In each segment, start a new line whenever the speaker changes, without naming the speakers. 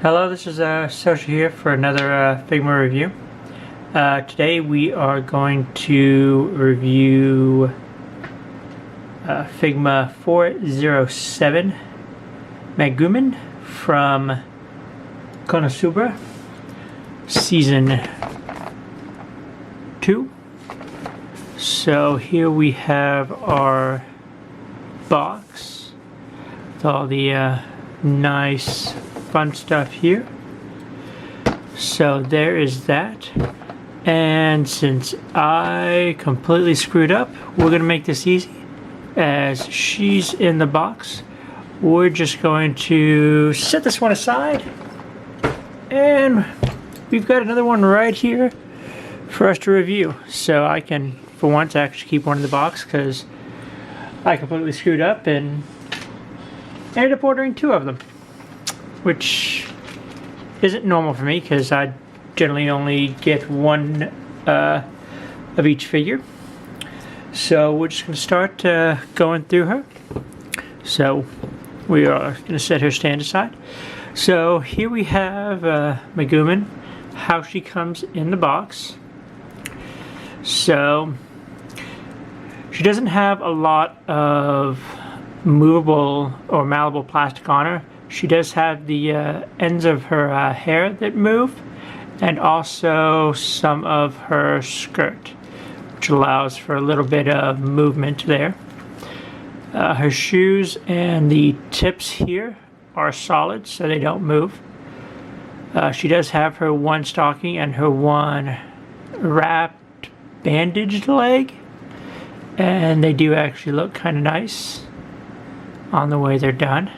Hello, this is Sosha here for another Figma review. Today we are going to review Figma 407 Megumin from Konosuba Season 2. So here we have our box with all the nice fun stuff here. So there is that, and since I completely screwed up, we're gonna make this easy. As she's in the box, we're just going to set this one aside, and we've got another one right here for us to review. So I can, for once, actually keep one in the box because I completely screwed up and ended up ordering two of them, which isn't normal for me because I generally only get one of each figure. So we're just going to start going through her. So we are going to set her stand aside. So here we have Megumin, how she comes in the box. So she doesn't have a lot of movable or malleable plastic on her. She does have the ends of her hair that move, and also some of her skirt, which allows for a little bit of movement there. Her shoes and the tips here are solid, so they don't move. She does have her one stocking and her one wrapped bandaged leg, and they do actually look kind of nice on the way they're done.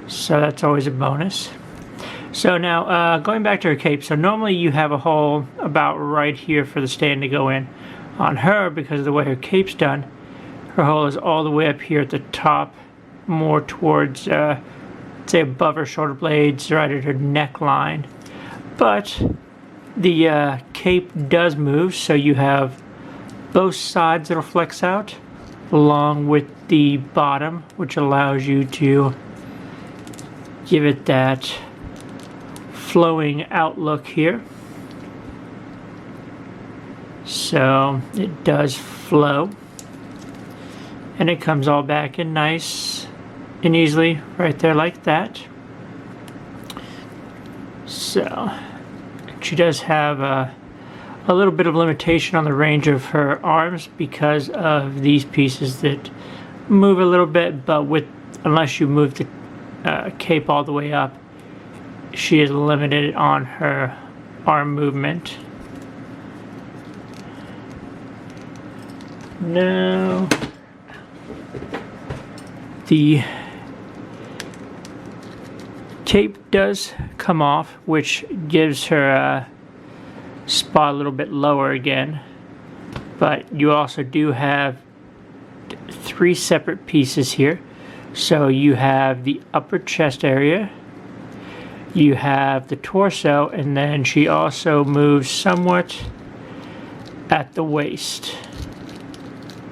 So that's always a bonus. So now going back to her cape, so normally you have a hole about right here for the stand to go in. On her, because of the way her cape's done, her hole is all the way up here at the top, more towards say above her shoulder blades, right at her neckline. But the cape does move, so you have both sides that'll flex out along with the bottom, which allows you to give it that flowing outlook here. So it does flow, and it comes all back in nice and easily right there like that. So she does have a little bit of limitation on the range of her arms because of these pieces that move a little bit, but unless you move the cape all the way up, she is limited on her arm movement. Now the cape does come off, which gives her spot a little bit lower again, but you also do have three separate pieces here. So you have the upper chest area, you have the torso, and then she also moves somewhat at the waist.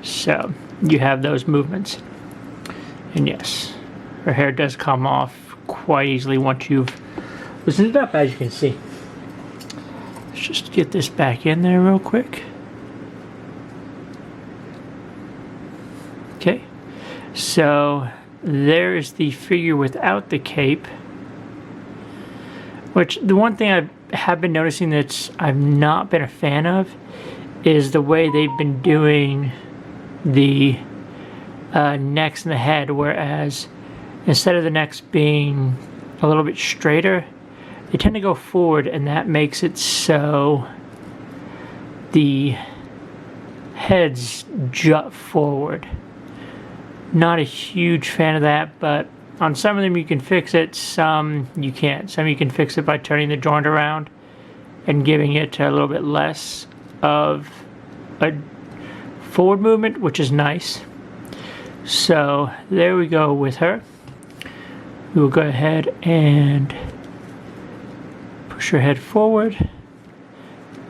So you have those movements. And yes, her hair does come off quite easily once you've loosened it up, as you can see. Let's just get this back in there real quick. Okay, so there is the figure without the cape, which the one thing I have been noticing that I've not been a fan of is the way they've been doing the necks and the head, whereas instead of the necks being a little bit straighter, they tend to go forward, and that makes it so the heads jut forward. Not a huge fan of that, but on some of them you can fix it, some you can't. Some you can fix it by turning the joint around and giving it a little bit less of a forward movement, which is nice. So there we go with her. We will go ahead and push her head forward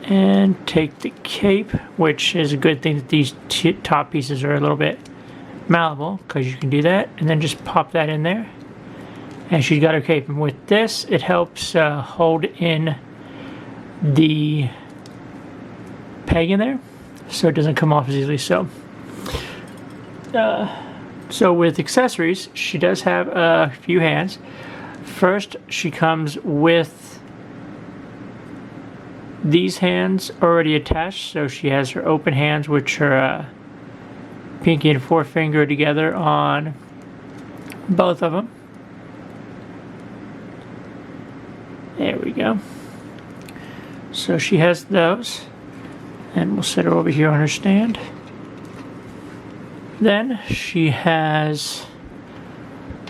and take the cape, which is a good thing that these top pieces are a little bit malleable, because you can do that and then just pop that in there And she's got her cape. And with this, it helps hold in the peg in there, so it doesn't come off as easily. So with accessories, she does have a few hands. First, she comes with these hands already attached, so she has her open hands, which are pinky and forefinger together on both of them. There we go. So she has those, and we'll set her over here on her stand. Then she has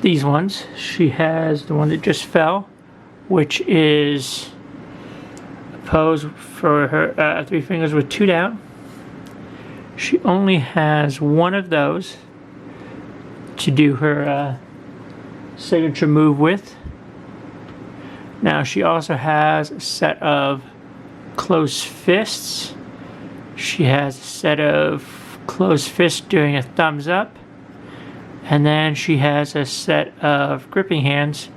these ones. She has the one that just fell, which is a pose for her 3 fingers with 2 down. She only has one of those to do her signature move with. Now she also has a set of closed fists. She has a set of closed fists doing a thumbs up, and then she has a set of gripping hands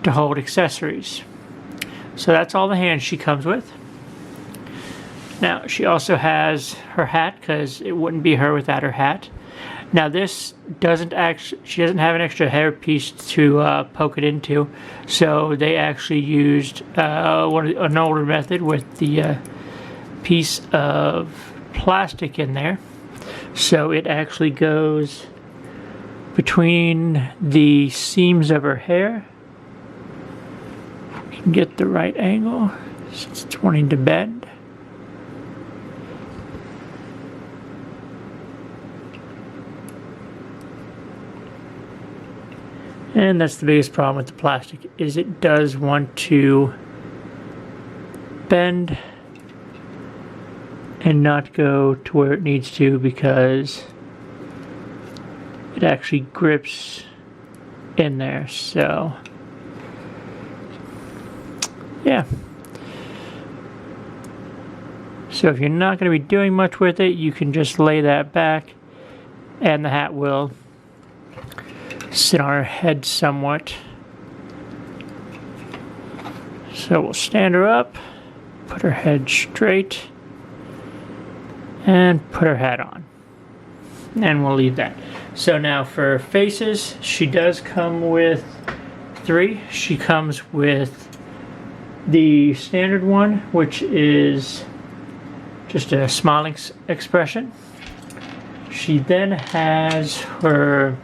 to hold accessories. So that's all the hands she comes with. Now she also has her hat, because it wouldn't be her without her hat. Now this doesn't actually, she doesn't have an extra hair piece to poke it into, so they actually used an older method with the piece of plastic in there. So it actually goes between the seams of her hair. You can get the right angle since it's wanting to bend. And that's the biggest problem with the plastic, is it does want to bend and not go to where it needs to, because it actually grips in there. So yeah, so if you're not going to be doing much with it, you can just lay that back and the hat will sit on her head somewhat. So we'll stand her up, put her head straight, and put her hat on. And we'll leave that. So now for faces, she does come with 3. She comes with the standard one, which is just a smiling expression. She then has her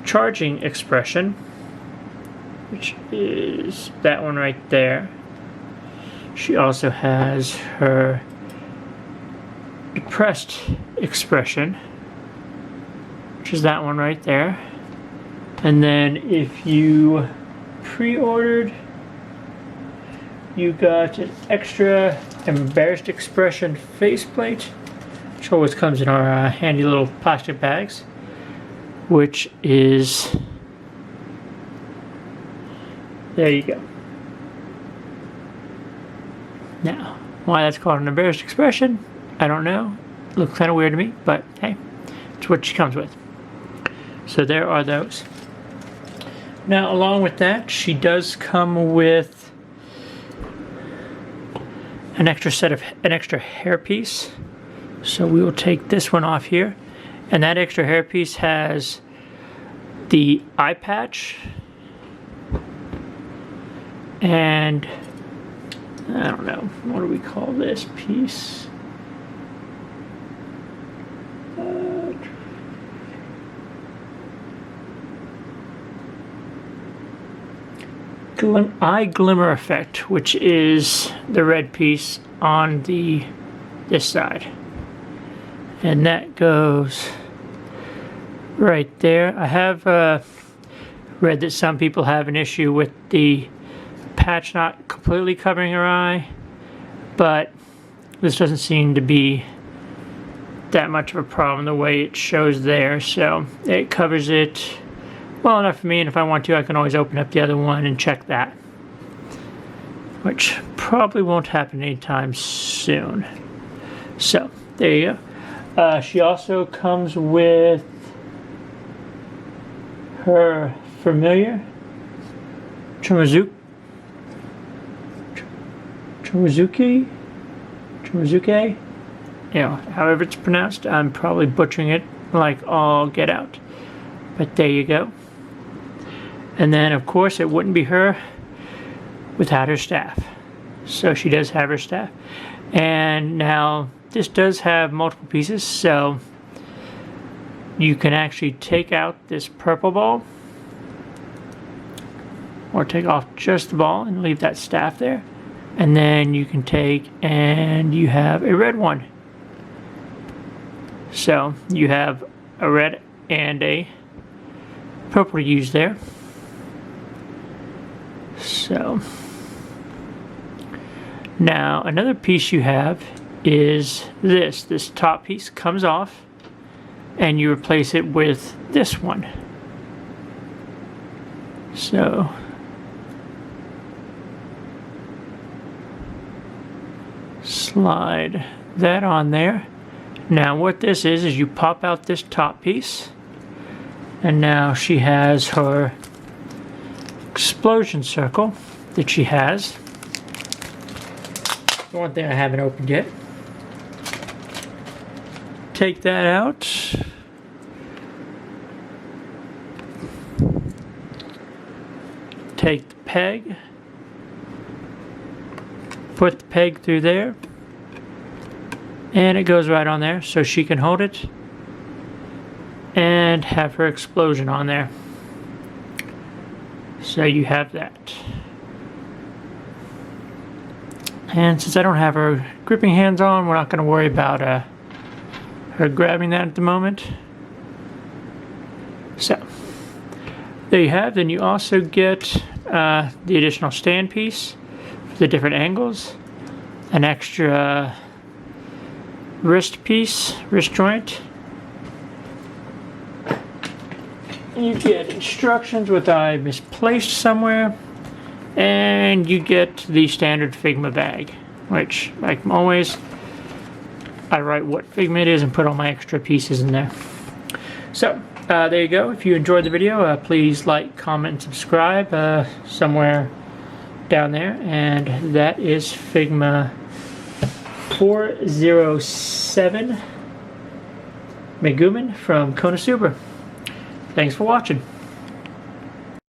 charging expression, which is that one right there. She also has her depressed expression, which is that one right there. And then if you pre-ordered, you got an extra embarrassed expression faceplate, which always comes in our handy little plastic bags, which is, there you go. Now, why that's called an embarrassed expression, I don't know. It looks kind of weird to me, but hey, it's what she comes with. So there are those. Now, along with that, she does come with an extra hairpiece. So we will take this one off here, and that extra hairpiece has the eye patch and I don't know, what do we call this piece? Eye glimmer effect, which is the red piece on this side, and that goes right there. I have read that some people have an issue with the patch not completely covering her eye, but this doesn't seem to be that much of a problem the way it shows there. So it covers it well enough for me, and if I want to, I can always open up the other one and check that, which probably won't happen anytime soon. So there you go. She also comes with her familiar Chomusuke, you know, however it's pronounced. I'm probably butchering it like all get out, but there you go. And then of course it wouldn't be her without her staff. So she does have her staff. And now this does have multiple pieces, so you can actually take out this purple ball or take off just the ball and leave that staff there. And then you can take and you have a red one. So you have a red and a purple to use there. So now another piece you have is this top piece comes off and you replace it with this one. So slide that on there. Now what this is you pop out this top piece, and now she has her explosion circle that she has. The one thing I haven't opened yet. Take that out. Take the peg. Put the peg through there. And it goes right on there, so she can hold it and have her explosion on there. So you have that. And since I don't have her gripping hands on, we're not going to worry about her grabbing that at the moment. So there you have. Then you also get the additional stand piece for the different angles, an extra wrist piece, wrist joint. You get instructions, which I misplaced somewhere, and you get the standard Figma bag, which, like always, I write what Figma it is and put all my extra pieces in there. So there you go. If you enjoyed the video, please like, comment, and subscribe somewhere down there. And that is Figma 407 Megumin from Konosuba. Thanks for watching.